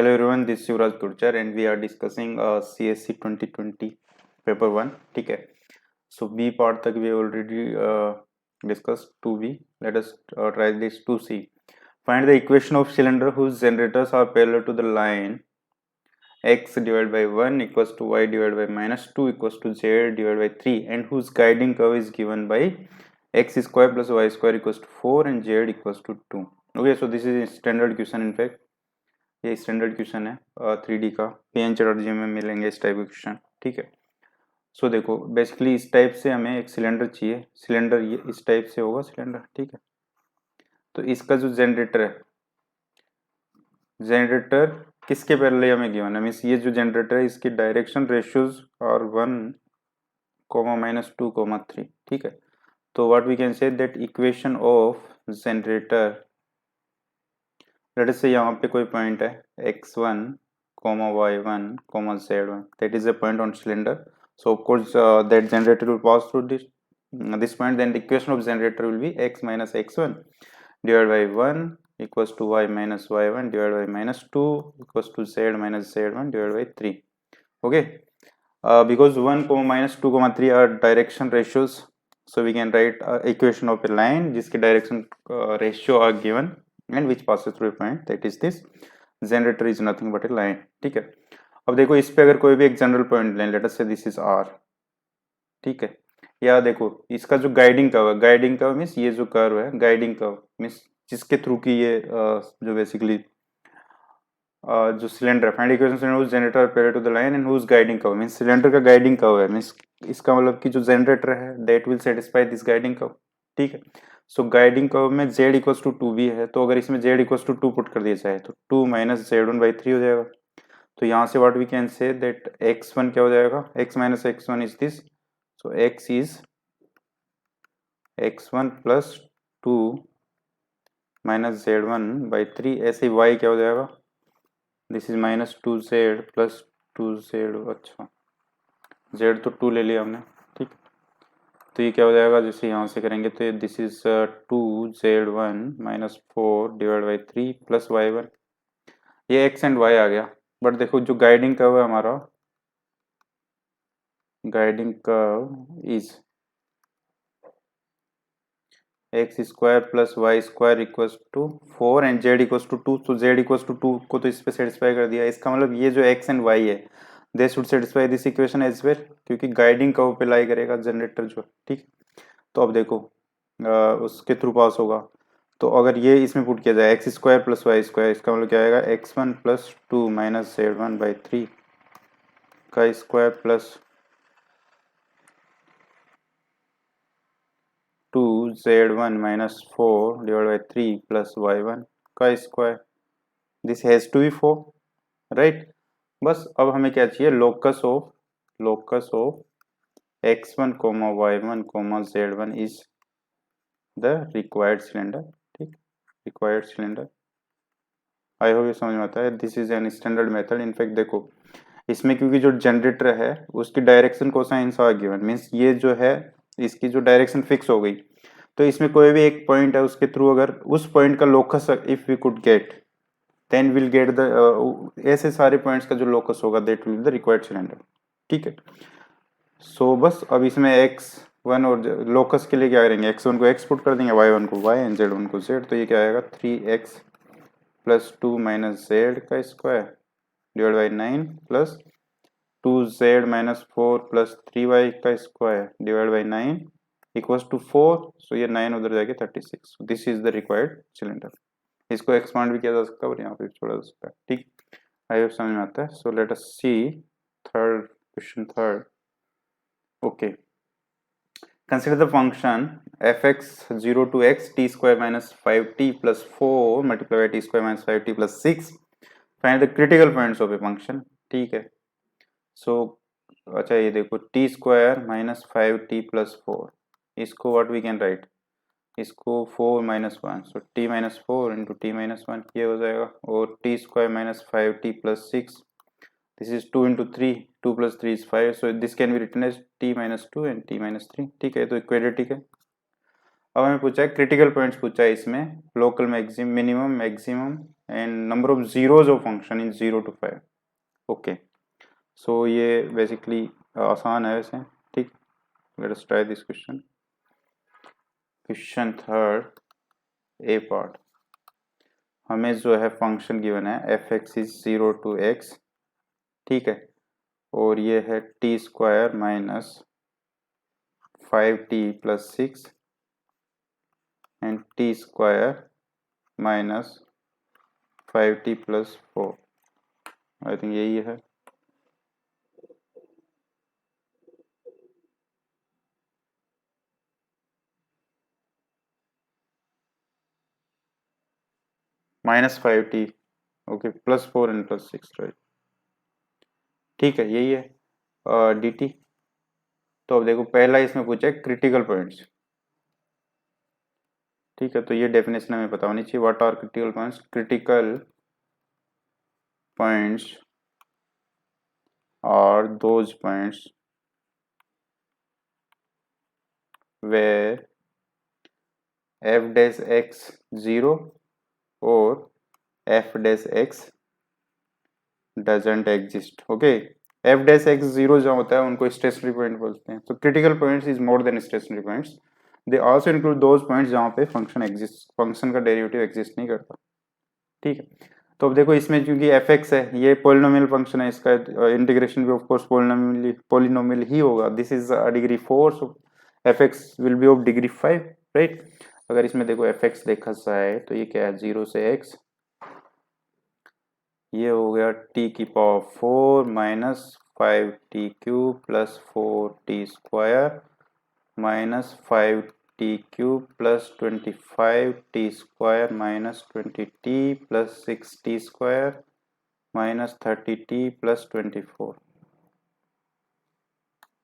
Hello everyone, this is Yuvraj Gurjar and we are discussing CSC 2020 paper 1. ठीक है, so B part तक we already discussed 2B. Let us try this 2C. Find the equation of cylinder whose generators are parallel to the line x divided by 1 equals to y divided by minus 2 equals to z divided by 3 and whose guiding curve is given by x square plus y square equals to 4 and z equals to 2. Okay, so this is standard question. In fact, ये standard question है 3D का, PN Chatterjee में मिलेंगे इस type के question. ठीक है, सो देखो बेसिकली इस टाइप से हमें एक सिलेंडर चाहिए. सिलेंडर ये इस टाइप से होगा सिलेंडर. ठीक है, तो इसका जो जनरेटर है, जनरेटर किसके पैरेलल हमें गिवन है, मीन्स ये जो जनरेटर है इसकी डायरेक्शन रेशियोज और 1, -2, 3. ठीक है, तो what we can say that equation of generator, let us say यहाँ पे कोई पॉइंट है x1, y1, z1, that is a point on cylinder. So of course that generator will pass through this point. Then the equation of generator will be x minus x1 divided by 1 equals to y minus y1 divided by minus 2 equals to z minus z1 divided by 3. Okay, because 1, -2, 3 are direction ratios, so we can write equation of a line जिसके direction ratio are given and which passes through a point, that is this generator is nothing but a line. ठीक है, अब देखो इस पे अगर कोई भी एक जनरल पॉइंट लें, लेट अस से दिस इज r. ठीक है, या देखो इसका जो गाइडिंग कर्व है, गाइडिंग कर्व मीन्स ये जो कर्व है गाइडिंग कर्व मीन्स जिसके थ्रू की ये जो बेसिकली जो cylinder find equation cylinder generator parallel to the line and whose guiding curve means cylinder का गाइडिंग कर्व है, मींस इसका मतलब कि जो जनरेटर है that will satisfy this guiding curve. ठीक है, सो गाइडिंग कर्व में z इक्वल्स टू 2 भी है, तो अगर इसमें z इक्वल्स टू 2 पुट कर दिया जाए तो 2 माइनस z1/3 हो जाएगा. तो यहाँ से what we can say that x1 क्या हो जाएगा, x minus x1 is this, so x is x1 plus 2 minus z1/3. ऐसे ही y क्या हो जाएगा, this is -2z plus 2z. अच्छा, z तो 2 ले लिया हमने. ठीक, तो ये क्या हो जाएगा, जैसे यहाँ से करेंगे तो this is 2z1 -4 divide by 3 plus y1. ये x एंड y आ गया. बट देखो जो गाइडिंग कर्व है हमारा, guiding curve is x square plus y square equals to 4 and z equals to 2. तो z इक्वल्स टू 2 को तो इस पे सेटिस्फाई कर दिया. इसका मतलब ये जो x एंड y है they should satisfy this equation as well, क्योंकि गाइडिंग कर्व पे लाई करेगा जनरेटर जो. ठीक, तो अब देखो उसके थ्रू पास होगा, तो अगर ये इसमें पुट किया जाए x square plus y square, इसका मतलब क्या आएगा x1 प्लस 2 माइनस z1/3 का square plus 2z1 minus 4 divide by 3 plus y1 का square. This has to be 4, right. बस अब हमें क्या चाहिए, locus of x1, y1, z1 is the required cylinder. ठीक, रिक्वायर्ड सिलेंडर. आई होप ये समझ में आता है. This is an standard method. In fact देखो इसमें क्योंकि जो जनरेटर है उसकी direction cosine are given, means ये जो है इसकी जो डायरेक्शन फिक्स हो गई, तो इसमें कोई भी एक पॉइंट है उसके थ्रू अगर उस पॉइंट का locus if we could get then will get the ऐसे सारे पॉइंट्स का जो लोकस होगा that will the required cylinder. ठीक है, सो बस अब इसमें x1 और लोकस के लिए क्या करेंगे, x1 को x पुट कर देंगे, y1 को y एंड z1 को z. तो ये क्या आएगा 3x प्लस 2 माइनस z का square divide by 9 plus 2z minus 4 plus 3y का square divide by 9 equals to 4. So ये 9 उधर जाके 36. This is the required cylinder. इसको एक्सपांड भी किया जा सकता है और यहाँ पे छोड़ा जा सकता है. ठीक, आई होप समझ में आता है. So let us see third question. Third, okay, consider the function fx 0 to x t square minus 5t plus 4 multiplied by t square minus 5t plus 6. find the critical points of a function. ठीक है, सो अच्छा ये देखो t square minus 5t plus 4, इसको what we can right, इसको 4 minus 1, सो t minus 4 into T minus 1 ये हो जाएगा, और t square minus 5t plus 6, this is 2 into 3, 2 plus 3 is 5, so this can be written as t minus 2 and t minus 3. ठीक है, तो quadratic है. अब हमें पूछा है क्रिटिकल पॉइंट्स पूछा है इसमें, local maximum, minimum, maximum and number of zeros of function in 0 to 5। Okay, so ये बेसिकली आसान है वैसे, ठीक। Let us try this question. Question third A part, हमें जो है फंक्शन गिवन है f x is 0 to x, ठीक है, और ये है t square minus 5t+6 and t square minus 5t+4। I think यही है। -5t, ओके, +4 एंड +6, राइट, ठीक है, यही है डी टी। तो अब देखो पहला इसमें पूछा है क्रिटिकल पॉइंट्स, ठीक है, तो ये डेफिनेशन हमें पता होनी चाहिए। What are critical points? Critical points are those points where f dash x 0 और f dash x doesn't exist. Okay, f dash x 0 जो होता है उनको स्टेशनरी पॉइंट बोलते हैं। तो critical points is more than stationary points, they also include those points जहाँ पे फंक्शन एग्जिस्ट, फंक्शन का डेरिवेटिव एग्जिस्ट नहीं करता, ठीक है। तो अब देखो इसमें क्योंकि एफ एक्स है, ये पोलिनोमियल फंक्शन है, इसका इंटीग्रेशन भी ऑफ कोर्स पोलिनोमियल ही होगा। This is degree 4, so F x will be of degree 5, right. अगर इसमें देखो एफ एक्स देखा जाए तो ये क्या है, 0 से x, ये हो गया t⁴ minus 5t³ plus 4t² minus 5t³ plus 25t² minus 20t plus 6t² minus 30t plus 24,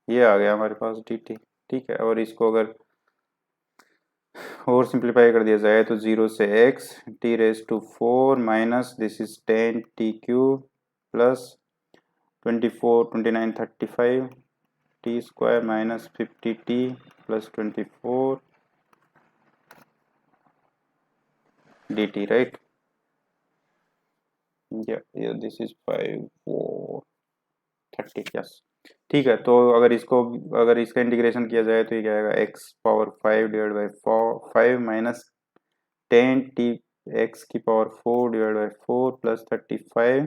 ये आ गया हमारे पास dt, ठीक है। और इसको अगर और सिंप्लीफाई कर दिया जाए तो 0 से x t⁴ minus this is 10t³ plus 24 29 35 t² minus 50t plus 24 dt, right. या दिस इज 5 4 30, यस, ठीक है। तो अगर इसका इंटीग्रेशन किया जाए तो ये क्या आएगा, x⁴ divide by 5 minus 10t x⁴ divide by 4 plus 35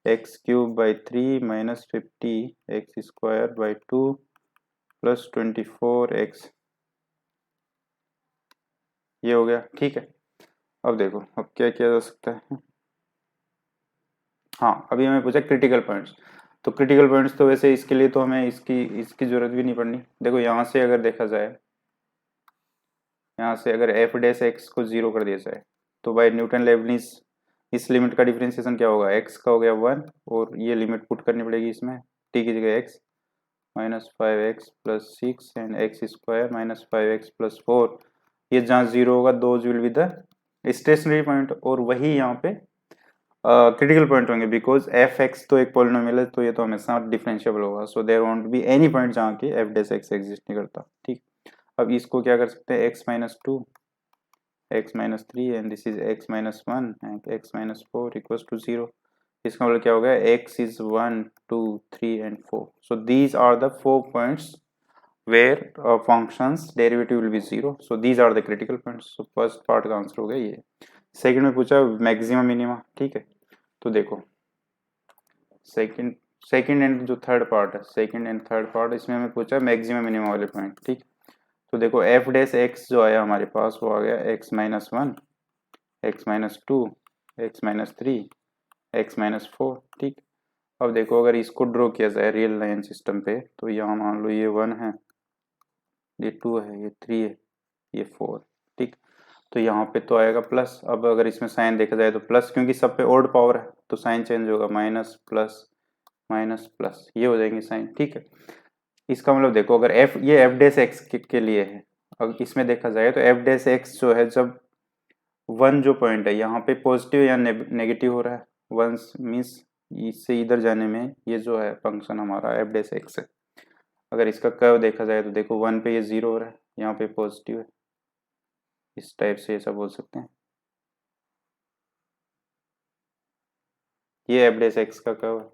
x³ by 3 minus 50 x² by 2 plus 24x, ये हो गया, ठीक है। अब देखो अब क्या किया जा सकता है। हाँ, अभी हमें पूछा क्रिटिकल पॉइंट्स, तो क्रिटिकल पॉइंट्स तो वैसे इसके लिए तो हमें इसकी जरूरत भी नहीं पड़नी। देखो यहाँ से अगर देखा जाए, यहाँ से अगर एफ डैश एक्स को 0 कर दिया जाए तो बाय न्यूटन लेबनिज इस लिमिट का डिफरेंशिएशन क्या होगा, एक्स का हो गया 1 और ये लिमिट पुट करनी पड़ेगी इसमें, टी की जगह x minus 5x plus 6 and x² minus 5x plus 4, ये जहाँ 0 होगा those will be the stationary point, और वही यहाँ पे क्रिटिकल पॉइंट होंगे, बिकॉज एफ एक्स तो एक पॉलिनोमियल है तो ये तो हमेशा डिफरेंशिएबल होगा, so there won't be any point जहाँ की एफ डैश एक्स एग्जिस्ट नहीं करता, ठीक। अब इसको क्या कर सकते हैं, x-2 x-3 and this is x-1 and x-4 equals to 0। इसका मतलब क्या हो गया, x is 1 2 3 and 4, so these are the 4 points where functions derivative will be 0, so these are the critical points. So first part का answer हो गया ये। Second में पूछा मैक्सिमम मिनिमा, ठीक है। तो देखो सेकंड एंड जो थर्ड पार्ट है, सेकंड एंड थर्ड पार्ट, इसमें हमें पूछा मैक्सिमम मिनिमम वाले पॉइंट, ठीक। तो देखो एफ डैश एक्स जो आया हमारे पास वो आ गया x-1 x-2 x-3 x-4, ठीक। अब देखो अगर इसको ड्रॉ किया जाए रियल लाइन सिस्टम पे तो यहाँ मान लो ये 1 है, ये 2 है, ये 3 है, ये 4, ठीक। तो यहाँ पे तो आएगा प्लस। अब अगर इसमें साइन देखा जाए तो प्लस, क्योंकि सब पे ओड पावर है तो साइन चेंज होगा, माइनस प्लस माइनस प्लस, ये हो जाएंगे साइन, ठीक है। इसका मतलब देखो अगर ये एफ डैश एक्स के लिए है, अब इसमें देखा जाए तो एफ डैश एक्स जो है जब 1 जो पॉइंट है यहाँ पे पॉजिटिव या नेगेटिव हो रहा है, 1 मीन्स इससे इधर जाने में ये जो है फंक्शन हमारा एफ डैश एक्स है। अगर इसका कर्व देखा जाए तो देखो 1 पे ये 0 हो रहा है, यहाँ पे पॉजिटिव है, इस टाइप से ऐसा बोल सकते हैं। ये एफ डैश एक्स का कर्व है,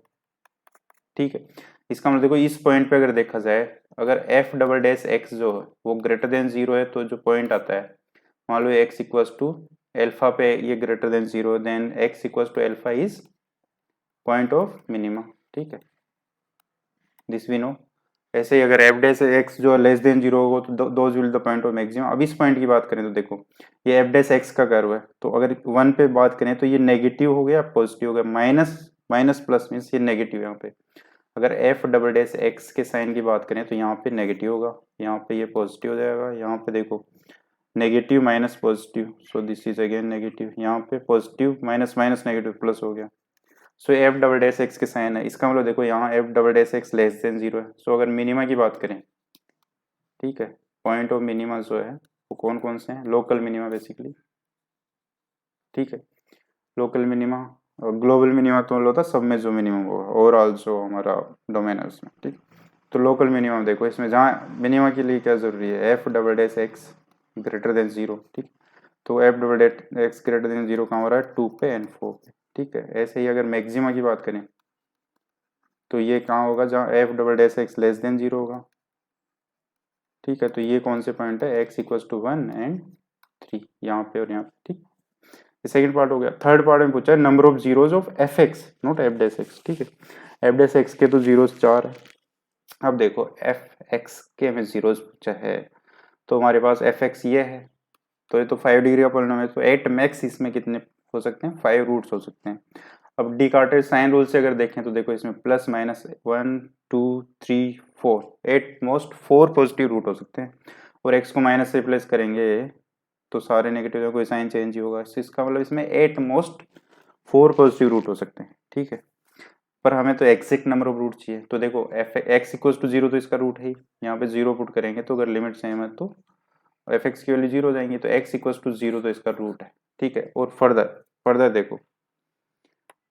ठीक है। इसका मतलब देखो इस पॉइंट पे अगर देखा जाए, अगर एफ डबल डैश एक्स जो है वो ग्रेटर देन जीरो है, तो जो पॉइंट आता है, मान लो एक्स इक्वल्स टू एल्फा पे ये greater than zero, then x equals to alpha is point of minimum, ठीक है, दिस वी नो। ऐसे ही अगर एफ डैश एक्स जो लेस देन जीरो होगा तो those will the point of maximum. अब इस पॉइंट की बात करें तो देखो ये एफ डैश एक्स का कर्व है, तो अगर वन पे बात करें तो ये नेगेटिव हो गया पॉजिटिव हो गया, माइनस माइनस प्लस मीन्स ये नेगेटिव यहाँ पे। अगर एफ डबल डैश एक्स के साइन की बात करें तो यहाँ पे नेगेटिव होगा, यहाँ पे ये पॉजिटिव हो जाएगा, यहाँ पे देखो negative minus positive, so this is again negative, यहाँ पे positive minus minus negative plus हो गया। सो एफ डबल डैश एक्स के साइन है, इसका मतलब देखो यहाँ F double dash x less than zero है। सो अगर मिनिमा की बात करें, ठीक है, पॉइंट ऑफ मिनिमा जो है वो कौन कौन से हैं, लोकल मिनिमा बेसिकली, ठीक है, लोकल मिनिमा और ग्लोबल मिनिमा तो होता है सब में जो मिनिमम होगा, ओवरऑल जो हमारा डोमेन है उसमें, ठीक। तो लोकल मिनिमम देखो इसमें जहाँ मिनिमा के लिए क्या जरूरी है, F double dash x greater than zero, ठीक। तो F double dash x greater than zero कहाँ हो रहा है, 2 पे एंड 4 पे, ठीक है। ऐसे ही अगर मैक्सिमा की बात करें तो ये कहाँ होगा, जहाँ F double dash x less than zero होगा, ठीक है। तो ये कौन से पॉइंट है, एक्स इक्वल्स टू 1 एंड 3, यहाँ पे और यहाँ पे, ठीक। ये सेकंड पार्ट हो गया। थर्ड पार्ट में पूछा है number of zeros of F x not F dash x, ठीक है। एफ डैश एक्स के तो जीरोज 4 है। अब देखो एफ एक्स के हमें जीरोज पूछा है, तो हमारे पास एफ एक्स ये है, तो ये तो 5 डिग्री का पॉलिनोमियल है, तो एट मैक्स इसमें कितने हो सकते हैं, 5 रूट्स हो सकते हैं। अब डिकार्टेड साइन रूल से अगर देखें तो देखो इसमें plus minus 1 2 3 4 at most 4 positive root हो सकते हैं, और एक्स को माइनस से रिप्लेस करेंगे तो सारे नेगेटिव का कोई साइन चेंज ही होगा, इसका मतलब इसमें एट मोस्ट 4 पॉजिटिव रूट हो सकते हैं, ठीक है। पर हमें तो एक्जेक्ट नंबर ऑफ रूट चाहिए, तो देखो f x equals to zero तो इसका रूट है ही, यहाँ पे जीरो पुट करेंगे तो अगर लिमिट सेम है तो एफ एक्स की वैल्यू जीरो हो जाएंगी, तो एक्स इक्वल्स टू जीरो तो इसका रूट है, ठीक है। और फर्दर फर्दर देखो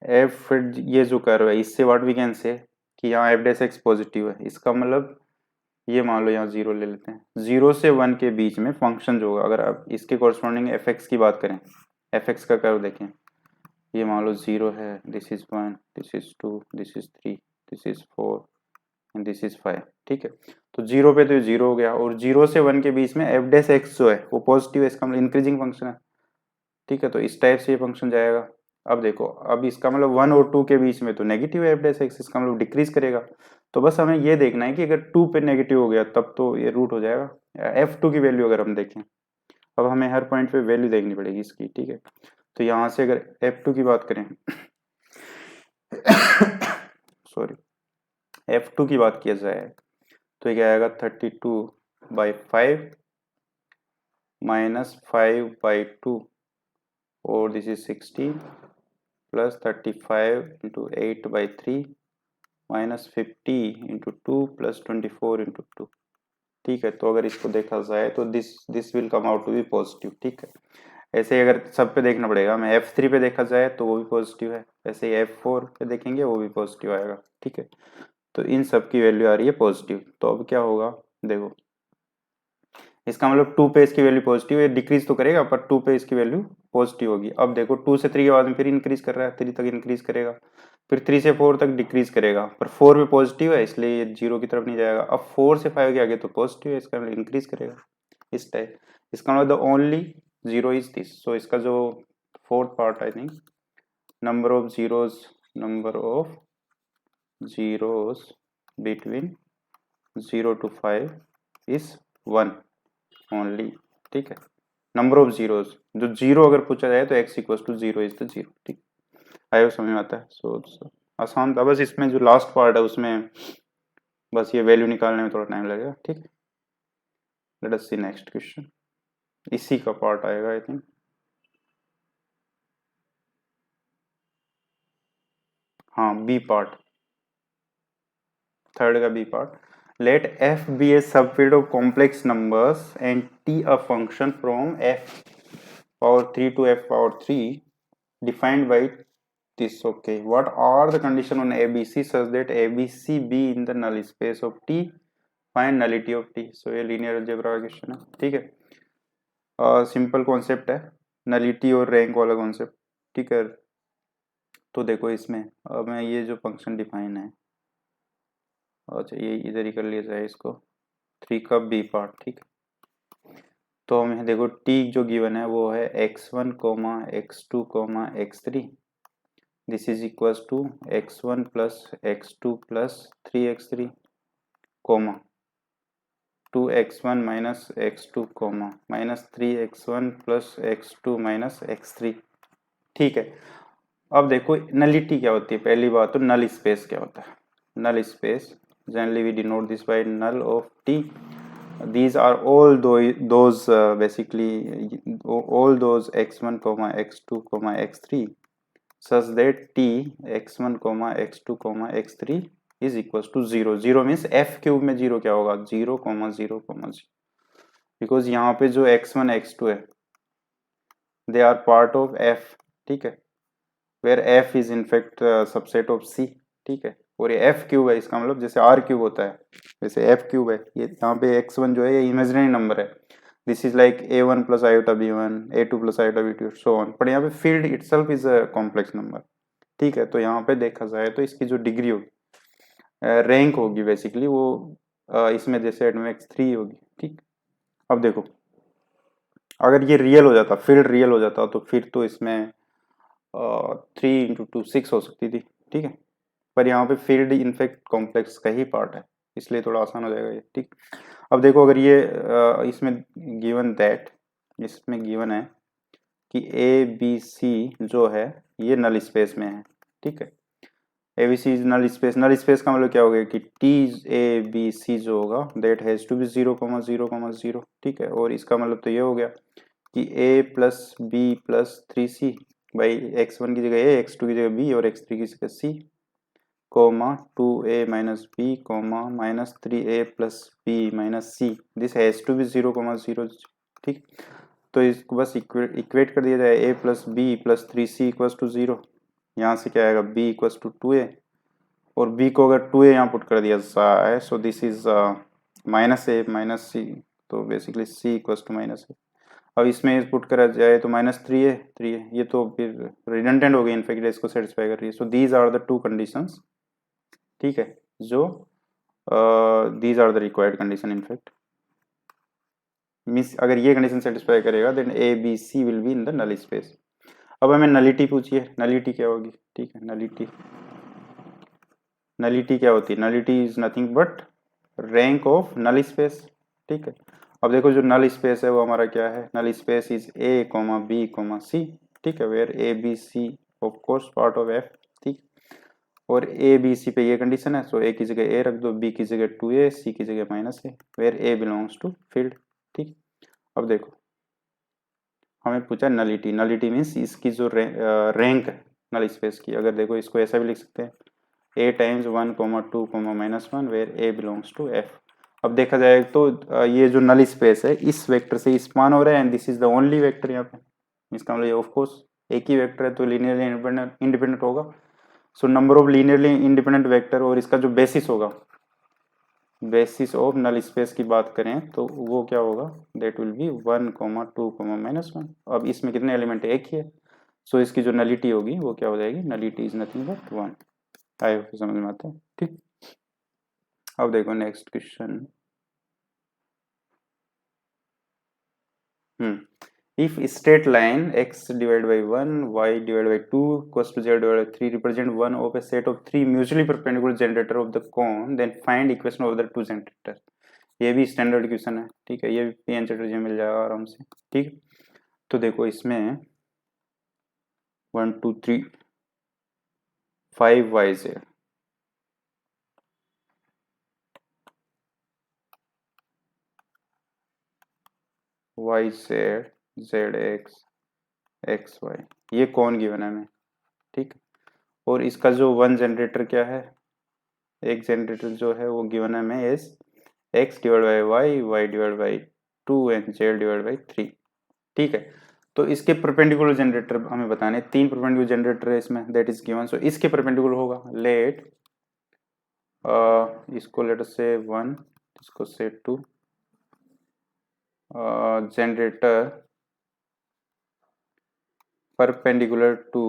एफ ये जो कर्व है इससे व्हाट वी कैन से कि यहाँ एफ डैश एक्स पॉजिटिव है, इसका मतलब ये मान लो यहाँ जीरो ले लेते हैं, जीरो से वन के बीच में फंक्शन जो होगा, अगर आप इसके कॉरस्पॉन्डिंग एफ एक्स की बात करें, एफ एक्स का कर्व देखें, ये मान लो जीरो है, this is 1 this is 2 this is 3 this is 4 and this is 5, ठीक है। तो जीरो पे तो ये जीरो हो गया, और जीरो से वन के बीच में एफ डैश एक्स जो है वो पॉजिटिव है, इसका मतलब इंक्रीजिंग फंक्शन है, ठीक है। तो इस टाइप से ये फंक्शन जाएगा। अब देखो अब इसका मतलब 1 और 2 के बीच में तो नेगेटिव है एफ डैश एक्स, इसका मतलब डिक्रीज करेगा, तो बस हमें ये देखना है कि अगर 2 पे नेगेटिव हो गया तब तो ये रूट हो जाएगा। f2 की वैल्यू अगर हम देखें, अब हमें हर पॉइंट पे वैल्यू देखनी पड़ेगी इसकी, ठीक है। तो यहाँ से अगर f2 की बात करें सॉरी f2 की बात किया जाए तो ये क्या आएगा 32/5 माइनस 5/2 और this is 60 plus 35 into 8/3 minus 50 into 2 plus 24 into 2, ठीक है। तो अगर इसको देखा जाए तो this will come out to be positive, ठीक है। ऐसे ही अगर सब पे देखना पड़ेगा, हमें F3 पे देखा जाए तो वो भी पॉजिटिव है, ऐसे ही F4 पे देखेंगे वो भी पॉजिटिव आएगा, ठीक है। तो इन सब की वैल्यू आ रही है पॉजिटिव, तो अब क्या होगा देखो, इसका मतलब 2 पे इसकी वैल्यू पॉजिटिव है, डिक्रीज तो करेगा पर 2 पे इसकी वैल्यू पॉजिटिव होगी। अब देखो 2 से 3 के बाद में फिर इंक्रीज कर रहा है, 3 तक इंक्रीज करेगा, फिर 3 से 4 तक डिक्रीज करेगा, पर 4 पे पॉजिटिव है इसलिए ये जीरो की तरफ नहीं जाएगा। अब 4 से 5 के आगे तो पॉजिटिव है, इसका मतलब इंक्रीज करेगा इस टाइप। इसका मतलब the only zero is this, so इसका जो fourth part I think number of zeros between 0 to 5 is 1 only, ठीक है। नंबर ऑफ जीरोस जो जीरो अगर पूछा जाए तो x equal to zero is the zero, ठीक। आयो समझ में आता है, सो आसान था, बस इसमें जो लास्ट पार्ट है उसमें बस ये वैल्यू निकालने में थोड़ा टाइम लगेगा, ठीक। Let us see next question, इसी का पार्ट आएगा आई थिंक, हाँ बी पार्ट, थर्ड का B part. Let f be a subfield of complex numbers and t a function from f power 3 to f power 3 defined by this, okay. What are the condition on abc such that abc be in the null space of t, find nullity of t, so ये linear algebra का question है, ठीक है। Simple concept है, nullity और rank वाला concept, ठीक है। तो देखो इसमें अब मैं ये जो फंक्शन डिफाइन है, अच्छा ये इधर ही कर लिया जाए इसको, 3 का बी पार्ट, ठीक है। तो हमें देखो टी जो गिवन है वो है x1 comma x2 comma x3, this is equals to x1 plus x2 plus 3x3 comma 2x1 minus x2 comma minus 3x1 plus x2 minus x3, ठीक है। अब देखो नलिटी क्या होती है, पहली बात तो नल स्पेस क्या होता है। Null space generally we denote this by null of T, these are all those basically all those x1 comma x2 comma x3 such that t x1 comma x2 comma x3 is equals to 0, 0 means f cube में 0 क्या होगा 0 comma 0 comma 0, because यहाँ पे जो x1 x2 है they are part of f, ठीक है, where f is in fact subset of c, ठीक है। और ये f क्यूब है, इसका मतलब जैसे r क्यूब होता है वैसे f क्यूब है, ये यहाँ पे x1 जो है ये इमेजिनरी नंबर है, this is like a1 plus iota b1 a2 plus iota b2 so on, पर यहाँ पे field itself is a complex number, ठीक है। तो यहाँ पे देखा जाए तो इसकी जो डिग्री होगी, रैंक होगी बेसिकली वो इसमें जैसे एडमेक्स 3 होगी, ठीक। अब देखो अगर ये रियल हो जाता, फील्ड रियल हो जाता तो फिर तो इसमें 3 × 2 6 हो सकती थी, ठीक है। पर यहाँ पे फील्ड इनफैक्ट कॉम्प्लेक्स का ही पार्ट है, इसलिए थोड़ा आसान हो जाएगा ये, ठीक। अब देखो अगर ये इसमें गिवन दैट, इसमें गिवन है कि ए बी सी जो है ये नल स्पेस में है, ठीक है। A B C is null space, null space का मतलब क्या हो गया कि टी ए बी सी जो होगा दैट हैज टू बी 0,0,0, ठीक है। और इसका मतलब तो ये हो गया कि a plus B plus 3c by x1 की जगह ए, x2 की जगह बी और x3 की जगह c, comma 2a minus b comma minus 3a plus b minus c, this has to be 0,0, ठीक। तो इसको बस इक्वेट कर दिया जाए, a plus B plus 3c equals to 0, यहाँ से क्या आएगा b इक्वल्स टू 2a, और b को अगर 2a यहाँ पुट कर दिया जाए so this is minus a minus c, तो basically c equals to minus a। अब इसमें पुट करा जाए तो माइनस 3a, ये तो फिर रिडंडेंट हो गई, इनफैक्ट इसको सेटिस्फाई कर रही है। So these are the two conditions, ठीक है, जो these are the required condition in fact, means अगर ये कंडीशन सेटिस्फाई करेगा then A B C will be in the null space. अब हमें नलिटी पूछिए, नलिटी क्या होगी, ठीक है। नलिटी क्या होती है, nullity is nothing but rank of null space, ठीक है। अब देखो जो नल स्पेस है वो हमारा क्या है, null space is A comma B comma C, ठीक है, where A B C of course part of F, ठीक। और ए बी सी पे ये कंडीशन है, सो ए की जगह ए रख दो, बी की जगह 2a, सी की जगह minus A, where A belongs to field, ठीक। अब देखो हमें पूछा नलिटी, नलिटी मीन्स इसकी जो रैंक है नल स्पेस की, अगर देखो इसको ऐसा भी लिख सकते हैं a times 1, 2, -1 where a belongs to f। अब देखा जाए तो ये जो नल स्पेस है इस वेक्टर से स्पान हो रहा है and this is the only vector यहाँ पे, इसका मतलब ऑफ कोर्स एक ही वेक्टर है तो लीनियरली इंडिपेंडेंट होगा। So number of linearly independent vector और इसका जो बेसिस होगा, बेसिस ऑफ नल स्पेस की बात करें तो वो क्या होगा, दैट विल बी 1, 2, -1। अब इसमें कितने एलिमेंट है, एक ही है, सो इसकी जो नलिटी होगी वो क्या हो जाएगी, nullity is nothing but 1। I hope समझ में आता है, ठीक। अब देखो next question, if straight line x divide by 1 y divide by 2 equals to z divide by 3 represent one of a set of 3 mutually perpendicular generator of the cone, then find equation of the two generator. ये भी standard question है, ठीक है, ये भी PN Chatterjee मिल जाएगा आराम से, ठीक। तो देखो इसमें 1 2 3 5 yz, yz zx xy, ये कौन गिवन है हमें, ठीक। और इसका जो वन जनरेटर क्या है, एक जनरेटर जो है वो गिवन है हमें is x divide by y, y divide by 2 and z divide by 3, ठीक है। तो इसके परपेंडिकुलर जनरेटर हमें बताने, 3 परपेंडिकुलर जनरेटर है इसमें दैट इज गिवन, सो इसके परपेंडिकुलर होगा, लेट इसको लेट से 1, इसको से 2 generator perpendicular to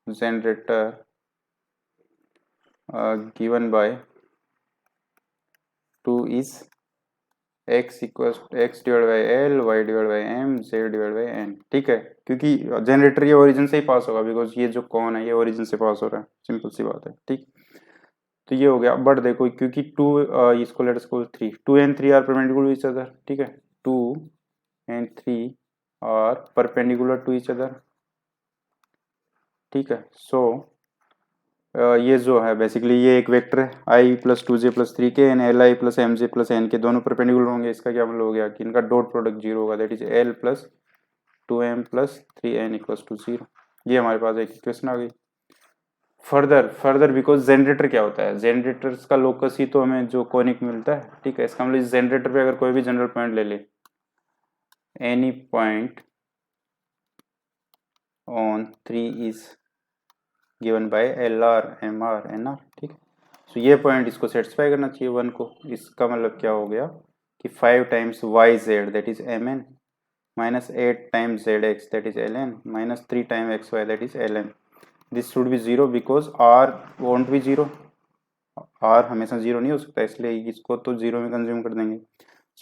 generator given by 2 is x equals x divide by L, y divide by M, z divide by N. ठीक है, क्योंकि जनरेटर ये ओरिजिन से ही पास होगा, बिकॉज ये जो कौन है ये ओरिजिन से पास हो रहा है, सिंपल सी बात है। ठीक, तो ये हो गया। बट देखो क्योंकि टू इसको let's suppose 3, 2 and 3 are perpendicular to each other. ठीक है, 2 and 3 are perpendicular to each other. ठीक है, सो ये जो है बेसिकली ये एक वेक्टर है i plus 2j plus 3k and l i plus m j plus n k दोनों परपेंडिकुलर होंगे। इसका क्या मतलब हो गया कि इनका डॉट प्रोडक्ट जीरो होगा, that is l plus 2m plus 3n equals to 0। ये हमारे पास एक इक्वेशन आ गई। फर्दर बिकॉज जनरेटर क्या होता है, जनरेटर्स का लोकस ही तो हमें जो कोनिक मिलता है। ठीक है, इसका मतलब इस जनरेटर पे अगर कोई भी जनरल पॉइंट ले ले, any point on 3 is given by l r m r n r. ठीक है, तो ये पॉइंट इसको सेटिस्फाई करना चाहिए 1 को। इसका मतलब क्या हो गया कि 5 times y z that is m n minus 8 times z x that is l n minus 3 time x y that is l n. This should be zero because r won't be zero, r हमेशा zero नहीं हो सकता, इसलिए इसको तो zero में consume कर देंगे।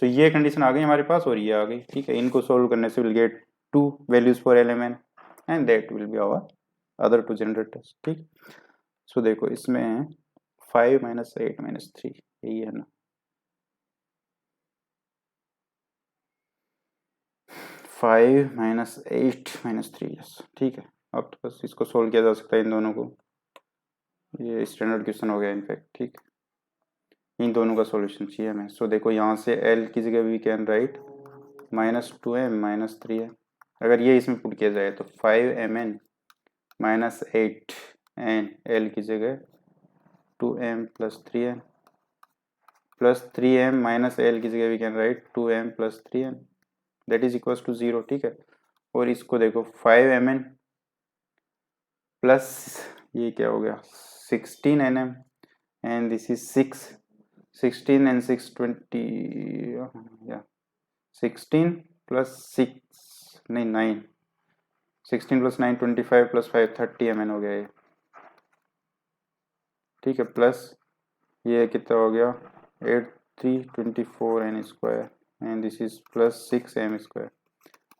सो ये कंडीशन आ गई हमारे पास और ये आ गई। ठीक है, इनको सोल्व करने से will get 2 values for l m n and that will be our other 2 generators. ठीक, सो देखो इसमें 5 माइनस 8 माइनस 3 यही है ना, 5 माइनस 8 माइनस 3। यस, ठीक है, अब तो बस इसको सोल्व किया जा सकता है इन दोनों को। ये स्टैंडर्ड क्वेश्चन हो गया इनफैक्ट। ठीक, इन दोनों का सॉल्यूशन चाहिए हमें। सो देखो यहाँ से एल की जगह we can write minus 2m minus 3m। अगर ये इसमें पुट किया जाए तो 5mn माइनस 8n, एल की जगह 2m plus 3n plus 3m minus l की जगह we can write 2m plus 3n that is equals to 0। ठीक है, और इसको देखो 5mn प्लस ये क्या हो गया 16nm and this is 16 and 6 20 yeah 16 plus 6 नहीं 9 16 plus 9 25 plus 5 30 mn हो गया ये। ठीक है, प्लस ये कितना हो गया 8 3 24 n square and this is plus 6 m square.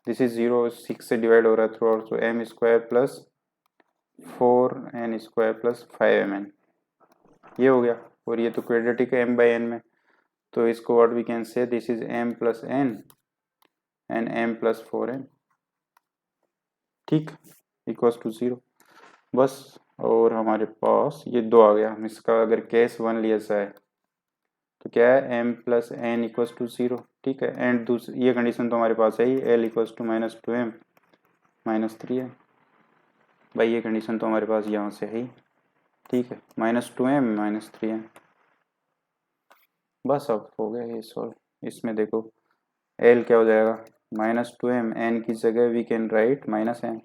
This is 0, 6 से डिवाइड हो रहा है थ्रू आउट, सो m square plus 4 n square plus 5 mn ये हो गया। और ये तो क्वाड्रेटिक है m बाई n में, तो इसको what we can say this is m plus n and m plus 4n। ठीक, इक्वल्स टू 0 बस। और हमारे पास ये 2 आ गया। हम इसका अगर केस 1 लिया जाए तो क्या है m plus n equals to 0। ठीक है, एंड दूसरी ये कंडीशन तो हमारे पास है ही, l equals to minus 2m minus 3m। भाई ये कंडीशन तो हमारे पास यहाँ से है ही। ठीक है, माइनस 2m माइनस 3m। बस अब हो गया ये सॉल्व। इसमें देखो l क्या हो जाएगा माइनस 2m, n की जगह we can write minus m,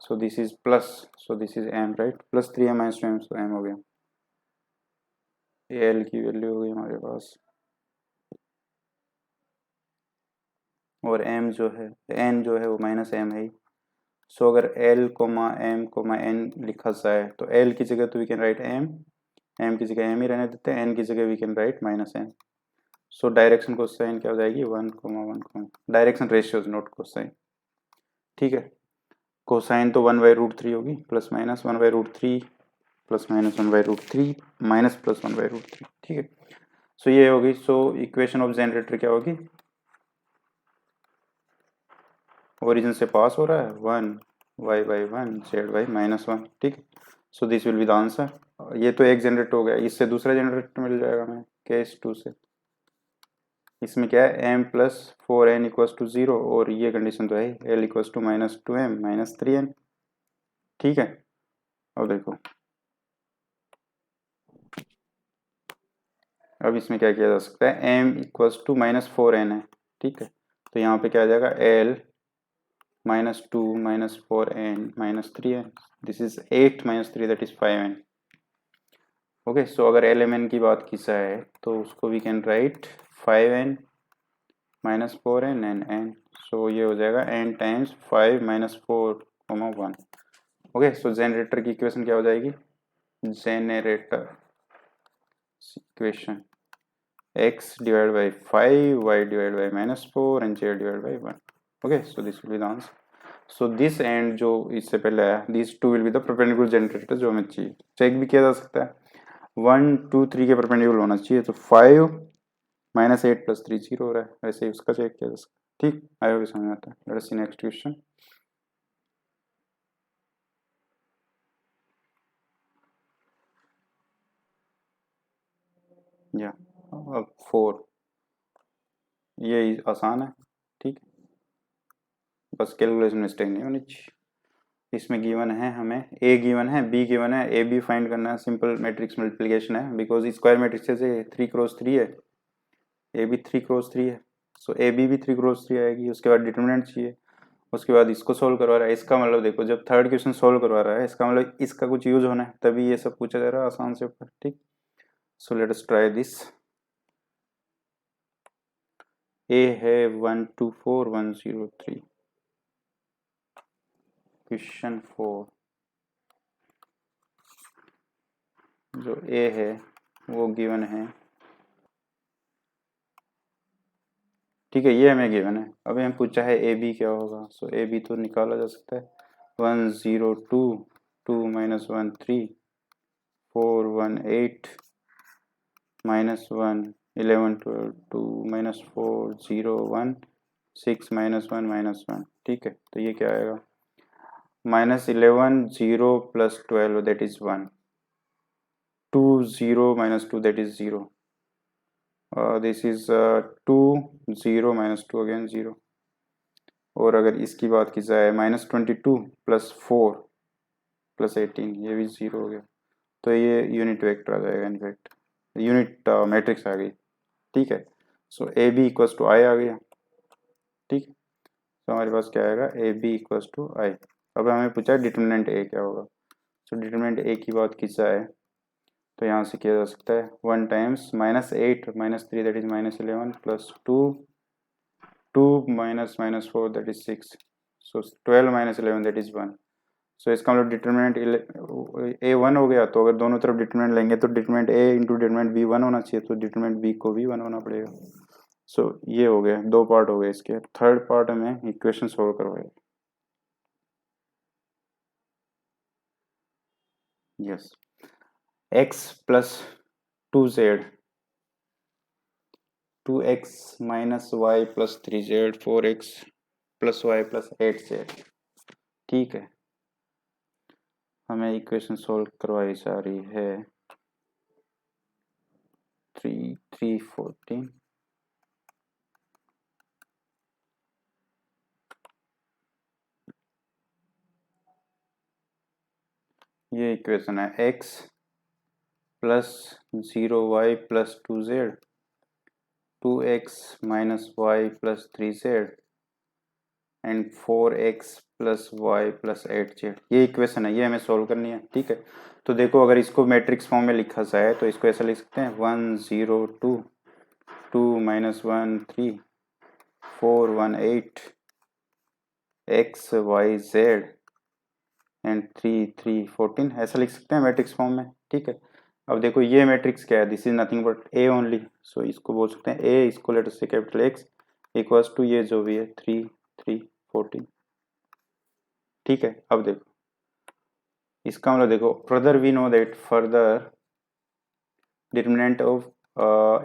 so this is plus, so this is m right, plus 3m minus 2m, so m हो गया। ये l की वैल्यू हो गई हमारे पास, और m जो है n जो है वो माइनस m है। सो अगर l comma m comma n लिखा जाए तो l की जगह तो वी कैन राइट m की जगह m ही रहने देते हैं, n की जगह we can write minus m। So direction cosine क्या हो जाएगी 1 comma 1 comma, direction ratios not cosine. ठीक है, कोसाइन तो 1 बाई रूट 3 होगी, plus minus 1 by root 3 plus minus 1 by root 3 minus plus 1 by root 3। ठीक है, सो ये होगी। सो इक्वेशन ऑफ जनरेटर क्या होगी, ओरिजिन से पास हो रहा है 1 y by 1 z by minus 1। ठीक है, so this will be the answer. ये तो एक जनरेट हो गया, इससे दूसरा जनरेटर मिल जाएगा हमें केस 2 से। इसमें क्या है m plus 4n equals to 0, और ये कंडीशन तो है l equals to minus 2m minus 3n। ठीक है, अब देखो अब इसमें क्या किया जा सकता है, m equals to minus 4n है। ठीक है, तो यहाँ पे क्या आ जाएगा l minus 2 minus 4n minus 3n, this is 8 minus 3 that is 5n। Okay, so अगर lmn की बात की जाए तो उसको we can write 5n minus 4n and n, so ये हो जाएगा n times 5 minus 4 1। Okay, so generator की इक्वेशन क्या हो जाएगी, generator equation x divided by 5, y divided by -4 and z divided by 1. Okay, so this will be the answer. So this and जो इससे पहले आया, these two will be the perpendicular generator जो हमें चाहिए. चेक भी किया जा सकता है, 1 2 3 के परपेंडिकुलर होना चाहिए, तो 5 -8 + 3 0 हो रहा है, वैसे ही उसका चेक किया जा सकता है. ठीक, आई होप समझ में आता है. Let's see next question. या अब 4, ये आसान है. ठीक, बस कैलकुलेशन मिस्टेक नहीं होनी चाहिए. इसमें गिवन है, हमें ए गिवन है, बी गिवन है, ए बी फाइंड करना है. सिंपल मैट्रिक्स मल्टीप्लिकेशन है, बिकॉज स्क्वायर मैट्रिक्स से 3x3 है, ए भी 3x3 है, सो ए बी भी 3x3 आएगी. उसके बाद डिटरमिनेंट चाहिए, उसके बाद इसको सोल्व करवा रहा है. इसका मतलब देखो, जब थर्ड क्वेश्चन सोल्व करवा रहा है, इसका मतलब इसका कुछ यूज होना है, तभी ये सब पूछा जा रहा है आसान से ऊपर. ठीक, so let us try this. A है 1 2 4 1 0 3. क्वेश्चन 4 जो ए है वो गिवन है. ठीक है, ये हमें गिवन है. अभी हम पूछा है ए बी क्या होगा, सो ए बी तो निकाला जा सकता है. 1 0 2 2 -1 3 4 1 8 -1 11 12 2 -4 0 1 6 -1 -1. ठीक है, तो ये क्या आएगा, -11 0 + 12 that is 1, 2 0 -2 that is 0. This is 2 0 -2 again 0. और अगर इसकी बात की जाए, -22 + 4 + 18, ये भी 0 हो गया. तो ये यूनिट वेक्टर आ जाएगा, इनफैक्ट यूनिट मैट्रिक्स आ गई. ठीक है, सो ए बी इक्वल्स टू आई आ गया. ठीक है, तो हमारे पास क्या आएगा, ए बी इक्वल्स टू आई. अब हमें पूछा है डिटरमिनेंट ए क्या होगा. सो डिटरमिनेंट ए की बात की जाए तो यहाँ से किया जा सकता है 1 times -8 -3 that is -11 + 2 2 -4 that is 6, so 12 -11 that is 1. सो इसका मतलब डिटरमिनेंट ए 1 हो गया, तो अगर दोनों तरफ डिटरमिनेंट लेंगे तो determinant A into determinant B 1 होना चाहिए, तो डिटरमिनेंट बी को भी 1 होना पड़ेगा. सो ये हो गया, 2 पार्ट हो गए इसके. थर्ड पार्ट हमें इक्वेशन सोल्व करवाएगा. Yes, x + 2z 2x - y + 3z 4x + y + 8z. ठीक है, हमें इक्वेशन सोल्व करवाई जा रही है 3 3 14. ये इक्वेशन है x + 0y + 2z 2x - y + 3z and 4x + y + 8z. ये इक्वेशन है, ये हमें सोल्व करनी है. ठीक है, तो देखो अगर इसको मैट्रिक्स फॉर्म में लिखा जाए तो इसको ऐसा लिख सकते हैं 1 0 2 2 - 1 3 4 1 8 x y z एंड 3 3 14, ऐसा लिख सकते हैं मैट्रिक्स फॉर्म में. ठीक है, अब देखो ये मैट्रिक्स क्या है, this is nothing but a only. So इसको बोल सकते हैं ए, इसको लेटर से कैपिटल एक्स इक्वल्स टू ये जो भी है 3 3 14. ठीक है, अब देखो इसका मतलब देखो, further we know that further determinant of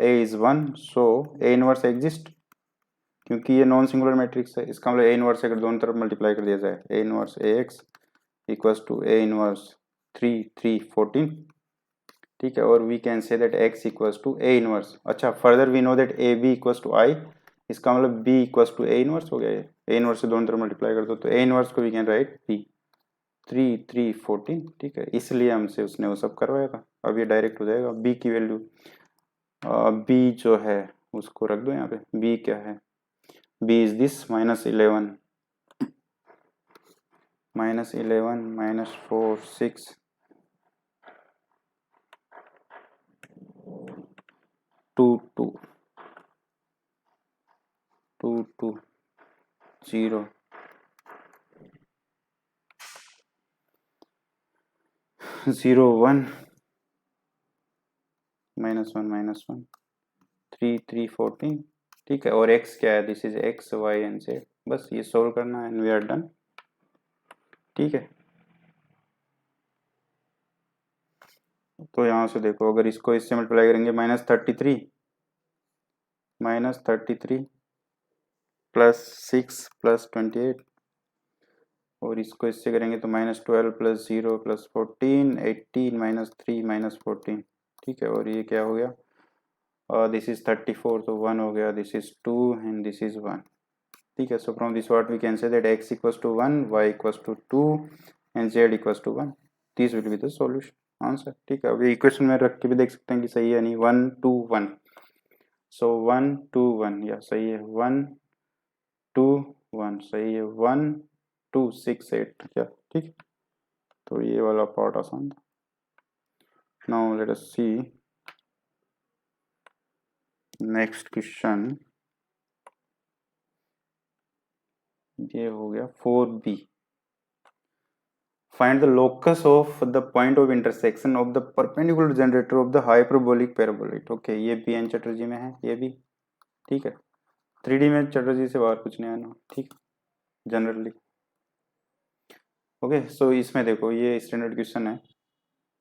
A is 1, so A inverse exist, क्योंकि ये नॉन सिंगुलर मैट्रिक्स है. इसका मतलब ए इनवर्स अगर दोनों तरफ मल्टीप्लाई कर दिया जाए, a inverse a x equals to a inverse 3 3 14. ठीक है, और we can say that x equals to a inverse. अच्छा, further we know that a b equals to I, इसका मतलब b equals to a inverse हो गया. ये A inverse से दोनों तरफ मल्टीप्लाई कर दो तो ए इनवर्स को वी कैन राइट b 3 3 14. ठीक है, इसलिए हमसे उसने वो सब करवाया था. अब ये डायरेक्ट हो जाएगा. b की वैल्यू b जो है उसको रख दो यहाँ पे. b क्या है, b इज दिस -11 -4 6 2 2 2 2 0 0 1 -1 3 3 14, ठीक है। और x क्या है, this is x y and z, बस ये सोल्व करना है एंड वी आर डन, ठीक है। तो यहाँ से देखो, अगर इसको इससे मल्टीप्लाई करेंगे -33 +6 +28, और इसको इससे करेंगे तो -12 +0 +14 18 -3 -14, ठीक है। और ये क्या हो गया, दिस इज 34 तो 1 हो गया, this is 2 and this is 1, ठीक है। So from this what we can say that x equals to 1, y equals to 2 and z equals to 1, this will be the solution answer, ठीक है। अभी equation में रख के भी देख सकते हैं कि सही है नहीं, 1 2 1, सो 1 2 1 या सही है, 1 2 1 सही है, 1 2 6 8 क्या, ठीक। तो ये वाला पार्ट आसान था। Now let us see next question, ये हो गया 4b। Find the locus of the point of intersection of the perpendicular generator of the hyperbolic paraboid। Okay, ये भी एन चटर्जी में है, ये भी ठीक है। 3D में चटर्जी से बाहर कुछ नहीं आना, ठीक, जनरली। ओके, सो इसमें देखो ये स्टैंडर्ड क्वेश्चन है,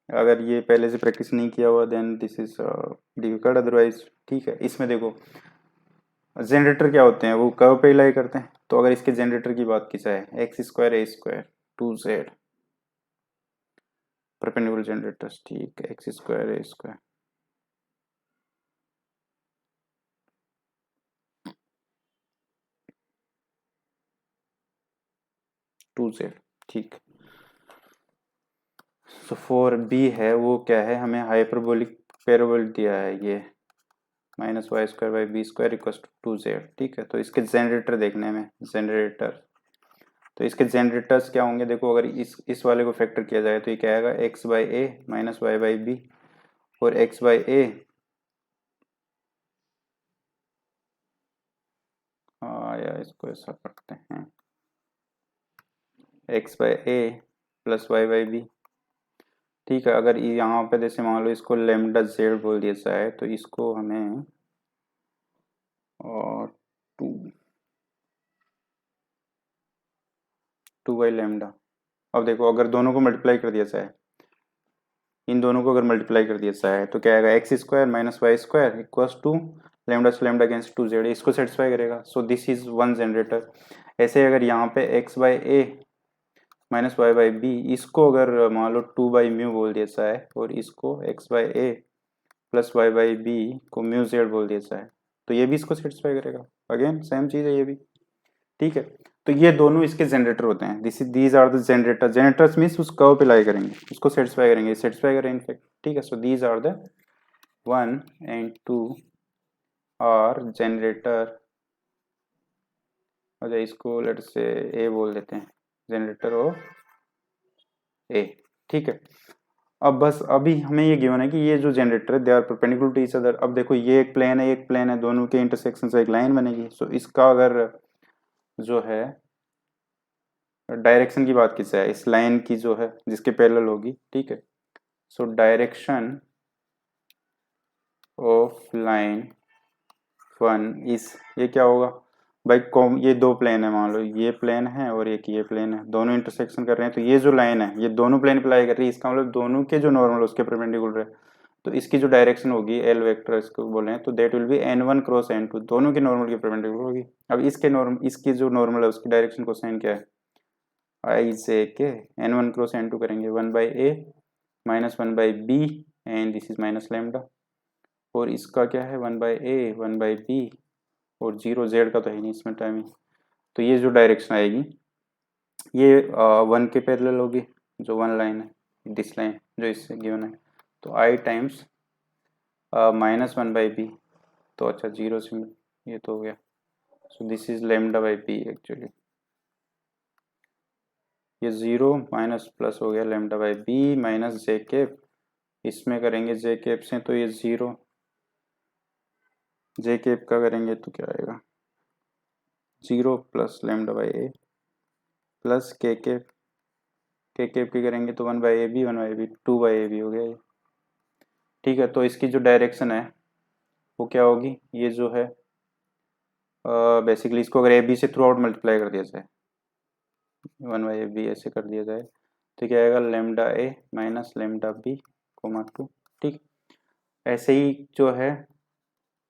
अगर ये पहले से प्रैक्टिस नहीं किया हुआ then this is difficult otherwise, ठीक है। इसमें देखो जनरेटर क्या होते हैं, वो कर्व पे लाई करते हैं, तो अगर इसके जनरेटर की बात की जाए x² a² 2z perpendicular generators, ठीक है, x² a², ठीक। सो 4b है, वो क्या है, हमें हाइपरबोलिक पैराबोल दिया है ये -y² = 2z, ठीक है। तो इसके जनरेटर देखने में, जनरेटर, तो इसके जनरेटर्स क्या होंगे, देखो अगर इस वाले को फैक्टर किया जाए तो ये क्या आएगा, x/a - y/b, और x/a या इसको ऐसा करते हैं, x/a + y/b, ठीक है। अगर यहाँ पे जैसे मान लो इसको लेमडा जेड बोल दिया जाए, तो इसको हमें और 2/λ। अब देखो अगर दोनों को मल्टीप्लाई कर दिया जाए, इन दोनों को अगर मल्टीप्लाई कर दिया जाए तो क्या आएगा, x² - y² equals to lambda से लेमडा अगेंस्ट 2z, इसको सेटिस्फाई करेगा। So this is one generator. ऐसे अगर यहाँ पे x/a - y/b, इसको अगर मान लो 2/μ बोल दिया जाए, और इसको x/a + y/b को μz बोल दिया जाए, तो ये भी इसको सेटिस्फाई करेगा। अगेन सेम चीज़ है ये भी, ठीक है। तो ये दोनों इसके जनरेटर होते हैं, these are the generator, generators means उस कर्व पे लाई करेंगे, उसको सेटिस्फाई करेंगे, सेटिस्फाई करें इनफेक्ट, ठीक है। So these are the 1 and 2 are generator, अच्छा इसको लेट से ए बोल देते हैं, जनरेटर ऑफ ए, ठीक है। अब बस अभी हमें ये गिवन है कि ये जो जनरेटर है they are perpendicular to each other. अब देखो ये एक प्लेन है, एक प्लेन है, दोनों के इंटरसेक्शन से एक लाइन बनेगी। सो इसका अगर जो है डायरेक्शन की बात की जाए, इस लाइन की जो है जिसके पैरेलल होगी, ठीक है। सो डायरेक्शन ऑफ लाइन 1 इस, ये क्या होगा भाई, ये दो प्लेन है, मान लो ये प्लेन है और एक ये प्लेन है, दोनों इंटरसेक्शन कर रहे हैं, तो ये जो लाइन है ये दोनों प्लेन पे लाई कर रही है, इसका मतलब दोनों के जो नॉर्मल उसके परपेंडिकुलर है, तो इसकी जो डायरेक्शन होगी एल वेक्टर इसको बोले हैं, तो that will B n1 cross n2, दोनों के नॉर्मल के परपेंडिकुलर होगी। अब इसके नॉर्मल, इसकी जो नॉर्मल है उसकी डायरेक्शन को साइन क्या है, आई से के n1 क्रॉस n2 करेंगे 1/a - 1/b and this is -λ, और इसका क्या है 1/a 1/b, और 0 z का तो है नहीं इसमें टाइमिंग, तो ये जो डायरेक्शन आएगी ये 1 के पैरेलल होगी, जो 1 लाइन है, दिस लाइन जो इससे गिवन है, तो i टाइम्स -1/b, तो अच्छा 0 से ये तो हो गया, सो दिस इज λ/b एक्चुअली, ये 0 माइनस प्लस हो गया λ/b माइनस जे कैप, इसमें करेंगे जे कैप से तो ये 0, जे कैप का करेंगे तो क्या आएगा 0 + λ/a प्लस के कैप के कैप की करेंगे तो 1/AB 1/AB 2/AB हो गया ये। ठीक है, तो इसकी जो डायरेक्शन है वो क्या होगी, ये जो है बेसिकली इसको अगर AB से थ्रू आउट मल्टीप्लाई कर दिया जाए, 1/AB ऐसे कर दिया जाए तो क्या आएगा, lambda A minus lambda B comma 2। ठीक, ऐसे ही जो है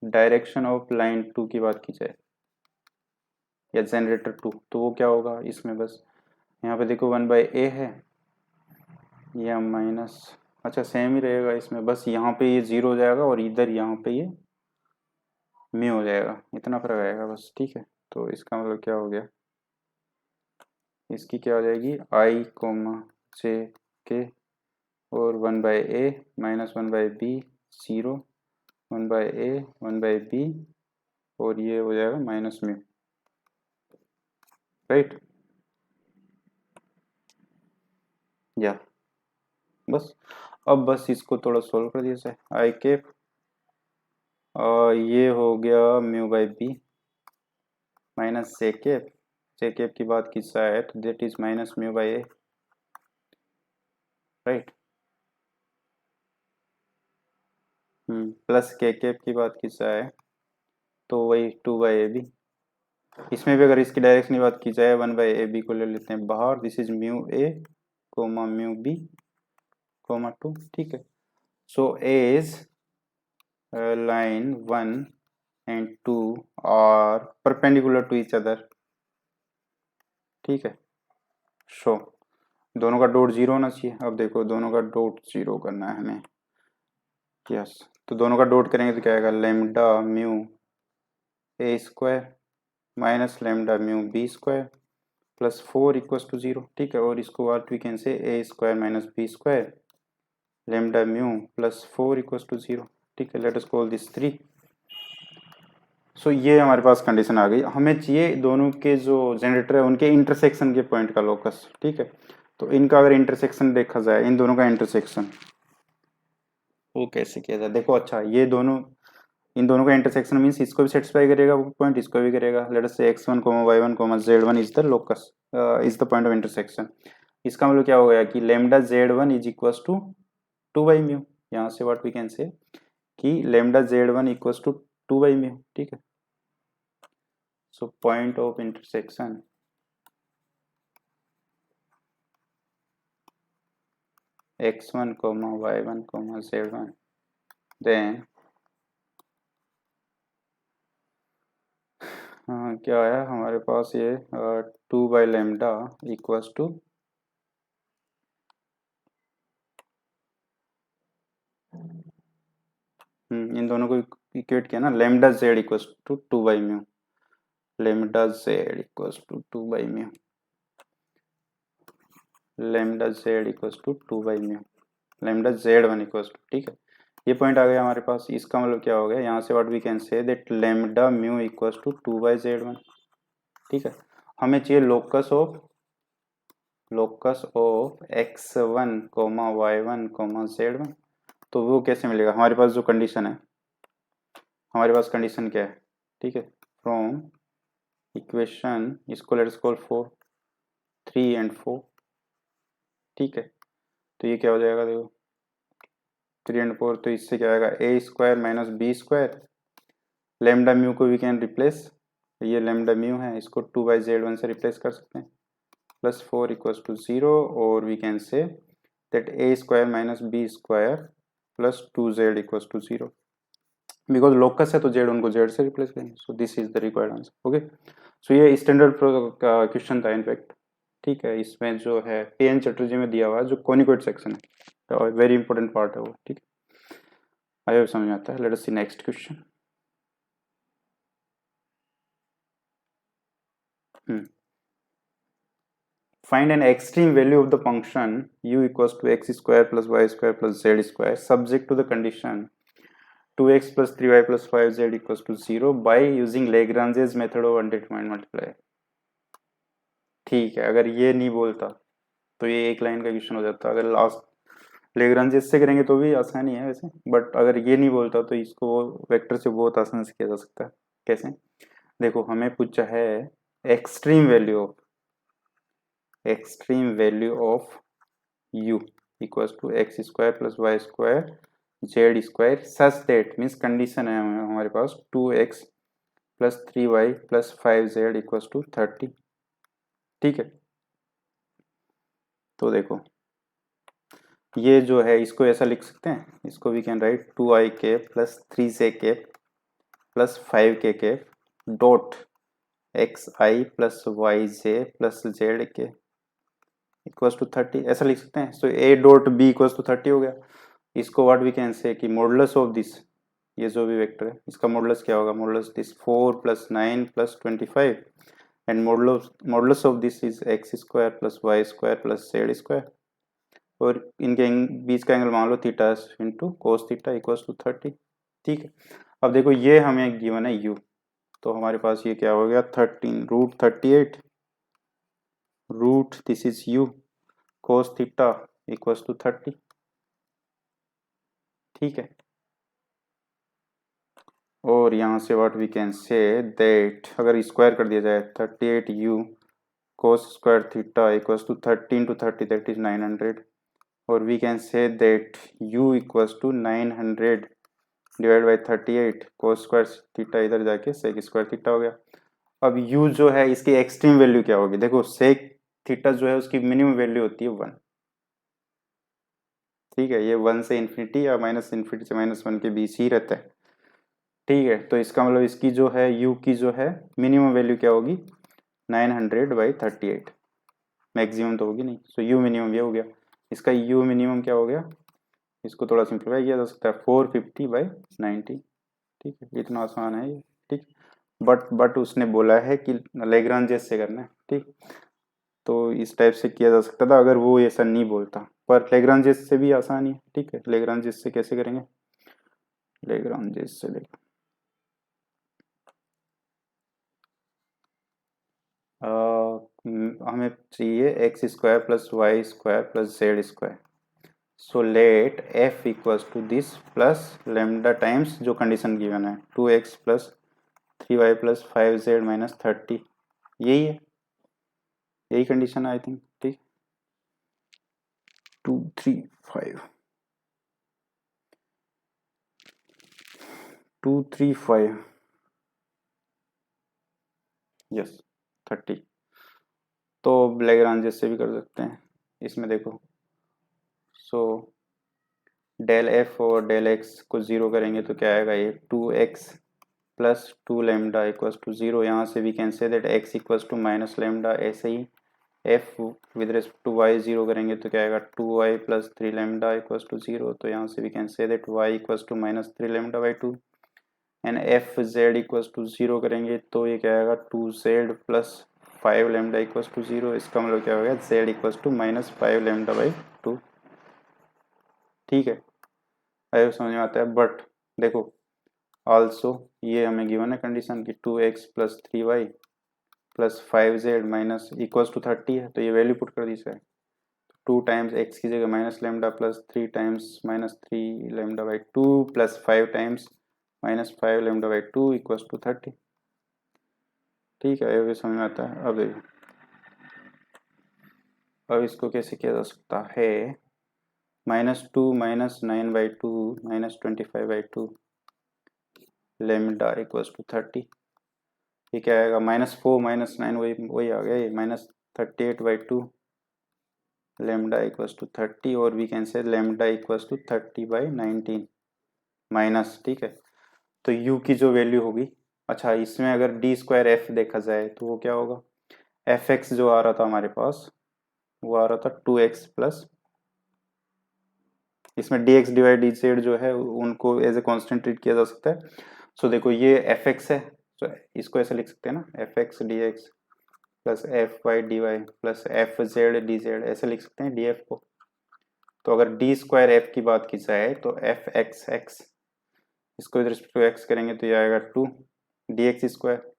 डायरेक्शन ऑफ लाइन 2 की बात की जाए या जनरेटर 2, तो वो क्या होगा इसमें, बस यहाँ पे देखो 1/A है या माइनस, अच्छा सेम ही रहेगा इसमें, बस यहाँ पे ये 0 हो जाएगा और इधर यहाँ पे ये म्यू हो जाएगा, इतना फर्क आएगा बस। ठीक है, तो इसका मतलब क्या हो गया, इसकी क्या हो जाएगी, I कोमा J के और 1/A minus 1/B 0, 1/A 1/B और ये हो जाएगा माइनस म्यू, राइट या बस। अब बस इसको थोड़ा सोल्व कर दिया जाए, आई कैप ये हो गया μ/b माइनस जे कैप की बात की जाए तो that is minus μ/a, right, plus के कैप की बात की जाए तो वही 2/ab। इसमें भी अगर इसकी डायरेक्शन की बात की जाए 1/ab को ले लेते हैं बाहर, this is μ/a coma μ/b coma 2। ठीक है, so as line 1 and 2 are perpendicular to each other। ठीक है, सो दोनों का डॉट 0 होना चाहिए। अब देखो दोनों का डॉट 0 करना है हमें, यस, तो दोनों का डॉट करेंगे तो क्या आएगा, lambda mu A square minus lambda mu B square plus 4 equals to 0। ठीक है, और इसको what we can say A square minus B square lambda mu plus 4 equals to 0। ठीक है, let us call this 3। So ये हमारे पास condition आ गई, हमें चाहिए दोनों के जो जनरेटर है उनके इंटरसेक्शन के पॉइंट का लोकस। ठीक है, तो इनका अगर इंटरसेक्शन देखा जाए, इन दोनों का इंटरसेक्शन वो कैसे किया जाए, देखो अच्छा ये दोनों, इन दोनों का इंटरसेक्शन मींस इसको भी सेटिस्फाई करेगा वो पॉइंट, इसको भी करेगा। लेट अस से x1 y1 z1 is the locus, is the point of intersection. इसका मतलब क्या हो गया कि lambda z1 is equals to 2/μ, यहाँ से व्हाट वी कैन से कि लेमडा z1 इक्वल्स टू 2/μ। ठीक है, so point of intersection x1 y1 z1, then क्या आया हमारे पास ये 2/λ इक्वल्स टू इन दोनों को इक्वेट किया ना, lambda z equals to 2/μ, lambda z equals to 2/μ, lambda z equals to 2/μ, lambda z1 equals to. ठीक है, ये पॉइंट आ गया हमारे पास। इसका मतलब क्या हो गया, यहाँ से what we can say that lambda mu equals to 2/z1। ठीक है, हमें चाहिए locus of x1 y1 z1, तो वो कैसे मिलेगा, हमारे पास जो कंडीशन है, हमारे पास कंडीशन क्या है। ठीक है, फ्रॉम इक्वेशन इसको लेट्स कॉल 4 3 and 4। ठीक है, तो ये क्या हो जाएगा, देखो 3 and 4, तो इससे क्या आएगा a square minus B square, lambda mu को वी कैन रिप्लेस, ये लेमडा म्यू है इसको 2/z1 से रिप्लेस कर सकते हैं, प्लस 4 इक्वल्स टू 0, और we can say that A square minus B square plus 2z equals to 0, because locus है तो जेड उनको जेड से रिप्लेस करेंगे। So this is the required answer. Okay, so ये स्टैंडर्ड क्वेश्चन था in fact. ठीक है, इसमें जो है PN चैटर्जी में दिया हुआ है जो कोनिकोइड सेक्शन है, और वेरी इंपॉर्टेंट पार्ट है वो। ठीक है, आई होप समझ में आता है। Let us see next question. Find an extreme value of the function u equals to x square plus y square plus z square subject to the condition 2x plus 3y plus 5z equals to 0 by using Lagrange's method of undetermined multiplier। ठीक है, अगर ये नहीं बोलता तो ये एक line का क्वेश्चन हो जाता, अगर लास्ट लेग्रांजेस से करेंगे तो भी आसानी है वैसे, बट अगर ये नहीं बोलता तो इसको वेक्टर से बहुत आसानी से किया जा सकता है। कैसे, देखो हमें पूछा है extreme value of u equals to x square plus y square z square such that means condition है हमारे पास 2x plus 3y plus 5z equals to 30। ठीक है, तो देखो ये जो है इसको ऐसा लिख सकते हैं, इसको we can write 2i cap plus 3j cap plus 5k cap dot xi plus yj plus zk equals to 30 ऐसा लिख सकते हैं। So a dot b equals to 30 हो गया। इसको व्हाट वी कैन से कि मॉडुलस ऑफ दिस, ये जो भी वेक्टर है इसका मॉडुलस क्या होगा, modulus this 4 plus 9 plus 25 and modulus of this is x square plus y square plus z square और इनके बीच का एंगल मान लो theta into cos theta equals to 30। ठीक है, अब देखो ये हमें गिवन है u, तो हमारे पास ये क्या हो गया 13 root 38 root this is u cos theta equals to 30। ठीक है, और यहाँ से what we can say that अगर स्क्वायर कर दिया जाए 38u cos square theta equals to 13 to 30 that is 900 और we can say that u equals to 900 divide by 38 cos square theta इधर जाके सेक स्क्वायर थीटा हो गया। अब u जो है इसकी एक्सट्रीम वैल्यू क्या होगी, देखो सेक थीटा जो है उसकी मिनिमम वैल्यू होती है 1। ठीक है, ये 1 से इन्फिनिटी या माइनस इन्फिनिटी से -1 के बीच ही रहता है। ठीक है, तो इसका मतलब इसकी जो है u की जो है मिनिमम वैल्यू क्या होगी 900 बाई 38, मैक्सिमम तो होगी नहीं। सो u मिनिमम ये हो गया, इसका u मिनिमम क्या हो गया, इसको थोड़ा सिंप्लीफाई किया जा सकता है 450 बाई 90। ठीक है, इतना आसान है ये। ठीक, बट उसने बोला है कि लेग्रांजेस से करना है। ठीक, तो इस टाइप से किया जा सकता था अगर वो ऐसा नहीं बोलता, पर लेग्रांजेस से भी आसान ही है। ठीक है, लेग्रांजेस से कैसे करेंगे, लेग्रांजेस से देखो हमें चाहिए x square plus y square plus z square. So let f equals to this plus lambda times जो कंडीशन गिवन है 2x plus 3y plus 5z minus 30, यही है, यही कंडीशन है आई थिंक। ठीक, 2 3 5 2 3 5 यस 30। तो लेग्रांज से भी कर सकते हैं इसमें देखो। सो डेल एफ और डेल एक्स को ज़ीरो करेंगे तो क्या आएगा, ये 2x plus 2 lambda equals to 0। यहाँ से we can say that x equals to minus lambda. ऐसे ही f with respect to y zero करेंगे तो क्या आएगा 2y plus 3 lambda equals to 0। तो यहाँ से we can say that y equals to minus 3 lambda by 2 and f z equals to 0 करेंगे तो ये क्या आएगा 2z plus 5 lambda equals to 0। इसका मतलब क्या हो गया z equals to minus 5 lambda by 2। ठीक है, आई समझ में आता है। बट देखो ऑल्सो ये हमें गिवन है कंडीशन की 2x plus 3y plus 5z minus equals to 30 है, तो ये वैल्यू पुट कर दी जाए 2 टाइम्स x की जगह minus lambda plus 3 times minus 3 lambda by 2 plus 5 times minus 5 lambda by 2 equals to 30। ठीक है, ये समझ में आता है। अब देखो अब इसको कैसे किया जा सकता है, -2 minus 9 by 2 minus 25 by 2 lambda equals to 30। ये क्या आएगा -4 माइनस 9 वही वही आ गया, ये minus 38 by 2 lambda equals to 30 और we can say lambda equals to 30 by 19 minus. ठीक है, तो u की जो वैल्यू होगी, अच्छा इसमें अगर डी स्क्वायर एफ देखा जाए तो वो क्या होगा, एफ एक्स जो आ रहा था हमारे पास वो आ रहा था 2x प्लस, इसमें D x divide D Z जो है उनको एज ए कॉन्स्टेंट ट्रीट किया जा सकता है। सो देखो ये एफ एक्स है, तो इसको ऐसे लिख सकते हैं ना f x d x plus f y d y plus f z d z, ऐसे लिख सकते हैं डी एफ को। तो अगर डी स्क्वायर एफ की बात की जाए तो एफ एक्स एक्स, इसको विद रिस्पेक्ट टू एक्स करेंगे तो ये आएगा 2 डी एक्स स्क्वायर।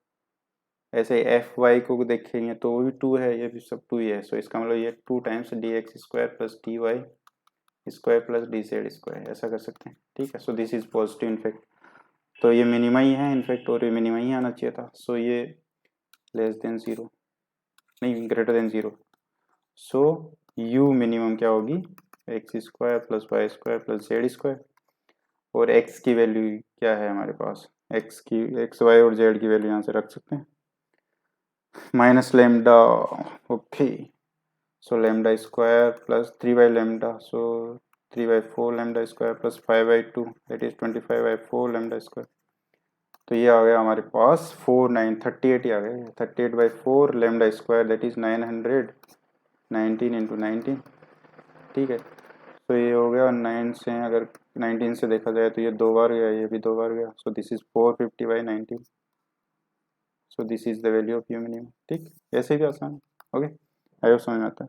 ऐसे ही एफ वाई को देखेंगे तो वो भी 2 है, ये भी सब 2 ही है। सो इसका मतलब ये 2 times d x square plus d y square plus d z square, ऐसा कर सकते हैं। ठीक है, so this is positive in fact, तो ये मिनिमा ही है इनफैक्ट और ये मिनिमा ही आना चाहिए था। सो ये लेस देन 0 नहीं greater than 0। So you minimum क्या होगी, x square plus y square plus z square, और एक्स की वैल्यू क्या है हमारे पास, एक्स वाई और जेड की वैल्यू यहाँ से रख सकते हैं, minus lambda, okay, so lambda square plus 3/λ, so 3/4 lambda square plus 5/2 that is 25/4 lambda square. तो ये आ गया हमारे पास 38 ही आ गया, 38/4 lambda square that is 919 into 19, ठीक है। तो ये हो गया 9 से, अगर 19 से देखा जाए तो ये 2 बार गया, ये भी 2 बार गया, सो this is 450/19, so this is the value of you minimum. ठीक, ऐसे भी आसान है। ओके, आई होप समझ में आता है।